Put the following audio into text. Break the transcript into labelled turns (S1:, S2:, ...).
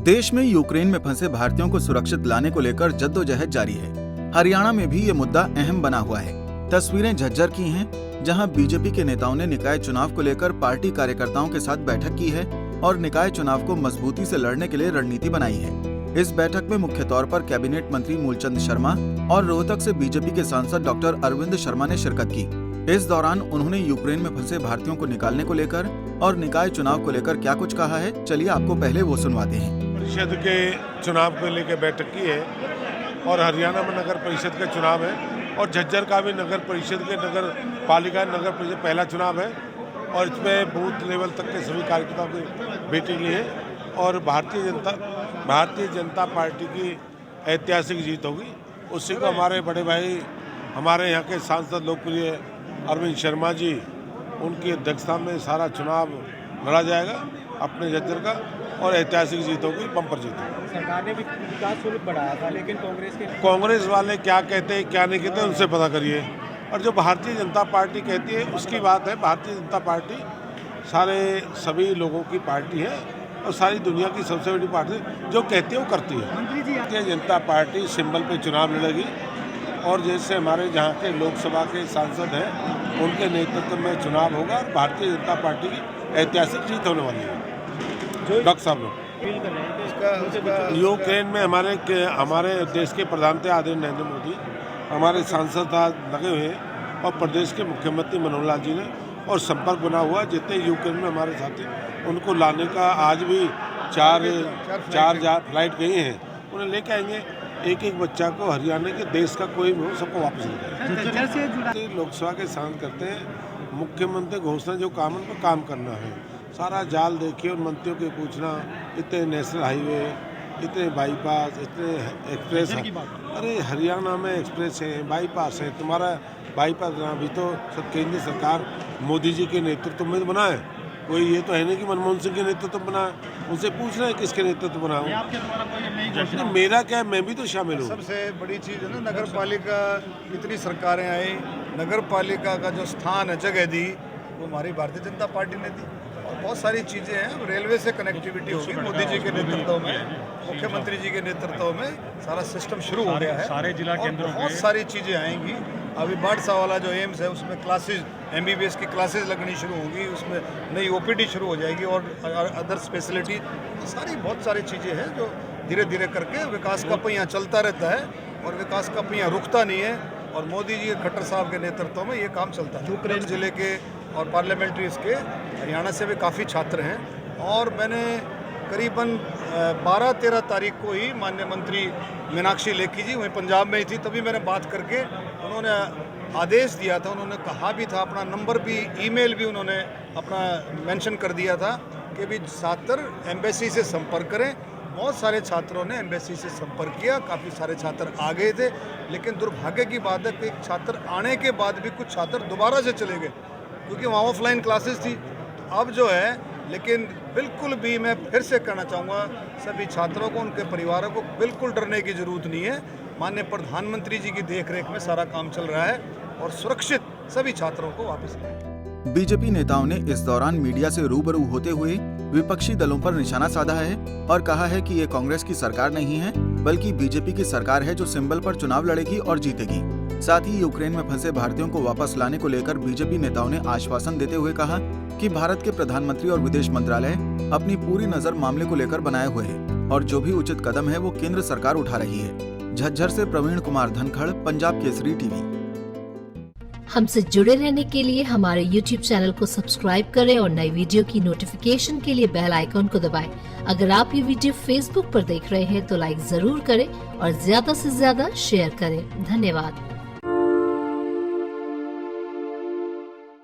S1: देश में यूक्रेन में फंसे भारतीयों को सुरक्षित लाने को लेकर जद्दोजहद जारी है। हरियाणा में भी ये मुद्दा अहम बना हुआ है। तस्वीरें झज्जर की हैं, जहां बीजेपी के नेताओं ने निकाय चुनाव को लेकर पार्टी कार्यकर्ताओं के साथ बैठक की है और निकाय चुनाव को मजबूती से लड़ने के लिए रणनीति बनाई है। इस बैठक में मुख्य तौर पर कैबिनेट मंत्री मूलचंद शर्मा और रोहतक से बीजेपी के सांसद डॉक्टर अरविंद शर्मा ने शिरकत की। इस दौरान उन्होंने यूक्रेन में फंसे भारतीयों को निकालने को लेकर और निकाय चुनाव को लेकर क्या कुछ कहा है, चलिए आपको पहले वो सुनवाते हैं।
S2: परिषद के चुनाव को लेकर बैठक की है और हरियाणा में नगर परिषद का चुनाव है और झज्जर का भी नगर परिषद के नगर पालिका नगर परिषद पहला चुनाव है और इसमें बूथ लेवल तक के सभी कार्यकर्ताओं की मीटिंग ली है और भारतीय जनता पार्टी की ऐतिहासिक जीत होगी। उसी को हमारे बड़े भाई हमारे यहाँ के सांसद लोकप्रिय अरविंद शर्मा जी उनकी अध्यक्षता में सारा चुनाव लड़ा जाएगा अपने झज्जर का और ऐतिहासिक जीत होगी, बम्पर जीत होगी।
S3: सरकार ने भी विकास शुल्क बढ़ाया था, लेकिन
S2: कांग्रेस वाले क्या कहते हैं क्या नहीं कहते उनसे पता करिए। और जो भारतीय जनता पार्टी कहती है उसकी बात है। भारतीय जनता पार्टी सभी लोगों की पार्टी है और सारी दुनिया की सबसे बड़ी पार्टी जो कहती है वो करती है। भारतीय जनता पार्टी सिंबल पे चुनाव लड़ेगी और जैसे हमारे जहाँ के लोकसभा के सांसद हैं उनके नेतृत्व में चुनाव होगा और भारतीय जनता पार्टी की ऐतिहासिक जीत होने वाली है। डॉक्टर साहब यूक्रेन में हमारे देश के प्रधानमंत्री आदरणीय नरेंद्र मोदी हमारे सांसद लगे हुए हैं और प्रदेश के मुख्यमंत्री मनोहर लाल जी ने और संपर्क बना हुआ जितने यूक्रेन में हमारे साथी उनको लाने का आज भी चार फ्लाइट गई हैं, उन्हें लेके आएंगे। एक बच्चा को हरियाणा के देश का कोई भी हो सबको वापस लेकर लोकसभा के सांसद करते हैं। मुख्यमंत्री घोषणा जो काम उन पर काम करना है, सारा जाल देखिए और मंत्रियों के पूछना इतने नेशनल हाईवे, इतने बाईपास, इतने एक्सप्रेस है। अरे हरियाणा में एक्सप्रेस है, बाईपास है, तुम्हारा बाईपास अभी तो केंद्र सरकार मोदी जी के नेतृत्व में बना है। कोई ये तो है नहीं कि मनमोहन सिंह के नेतृत्व बना है, उनसे पूछना है किसके नेतृत्व बना हो। मेरा क्या है, मैं भी तो शामिल हूँ।
S4: सबसे बड़ी चीज़ है ना, नगर पालिका इतनी सरकारें आई, नगर पालिका का जो स्थान है जगह दी वो हमारी भारतीय जनता पार्टी ने दी और बहुत सारी चीज़ें हैं। रेलवे से कनेक्टिविटी होगी मोदी जी के नेतृत्व में, मुख्यमंत्री जी के नेतृत्व में सारा सिस्टम शुरू हो गया है।
S3: सारे जिला केंद्रों
S4: बहुत सारी चीज़ें आएंगी। अभी बाढ़सा वाला जो एम्स है उसमें क्लासेज MBBS की क्लासेज लगनी शुरू होगी, उसमें नई OPD शुरू हो जाएगी और अदर स्पेशलिटी बहुत सारी चीज़ें हैं जो धीरे धीरे करके विकास का पहिया चलता रहता है और विकास का पहिया रुकता नहीं है और मोदी जी खट्टर साहब के नेतृत्व में ये काम चलता है। यूक्रेन जिले के और पार्लियामेंट्रीज के हरियाणा से भी काफ़ी छात्र हैं और मैंने करीबन 12-13 तारीख को ही माननीय मंत्री मीनाक्षी लेखी जी वहीं पंजाब में ही थी, तभी मैंने बात करके उन्होंने आदेश दिया था, उन्होंने कहा भी था, अपना नंबर भी ईमेल भी उन्होंने अपना मेंशन कर दिया था कि भी छात्र एम्बेसी से संपर्क करें। बहुत सारे छात्रों ने एम्बेसी से संपर्क किया, काफ़ी सारे छात्र आ गए थे, लेकिन दुर्भाग्य की बात है कि छात्र आने के बाद भी कुछ छात्र दोबारा से चले गए क्योंकि वहाँ ऑफलाइन क्लासेस थी। तो अब जो है, लेकिन बिल्कुल भी मैं फिर से कहना चाहूँगा सभी छात्रों को, उनके परिवारों को बिल्कुल डरने की ज़रूरत नहीं है। माननीय प्रधानमंत्री जी की देखरेख में सारा काम चल रहा है और सुरक्षित सभी छात्रों को वापस लाएं।
S1: बीजेपी नेताओं ने इस दौरान मीडिया से रूबरू होते हुए विपक्षी दलों पर निशाना साधा है और कहा है कि ये कांग्रेस की सरकार नहीं है बल्कि बीजेपी की सरकार है जो सिंबल पर चुनाव लड़ेगी और जीतेगी। साथ ही यूक्रेन में फंसे भारतीयों को वापस लाने को लेकर बीजेपी नेताओं ने आश्वासन देते हुए कहा कि भारत के प्रधानमंत्री और विदेश मंत्रालय अपनी पूरी नजर मामले को लेकर बनाए हुए है और जो भी उचित कदम है वो केंद्र सरकार उठा रही है। झज्जर से प्रवीण कुमार धनखड़, पंजाब केसरी टीवी।
S5: हमसे जुड़े रहने के लिए हमारे YouTube चैनल को सब्सक्राइब करें और नई वीडियो की नोटिफिकेशन के लिए बेल आइकॉन को दबाएं। अगर आप ये वीडियो Facebook पर देख रहे हैं तो लाइक जरूर करें और ज्यादा से ज्यादा शेयर करें। धन्यवाद।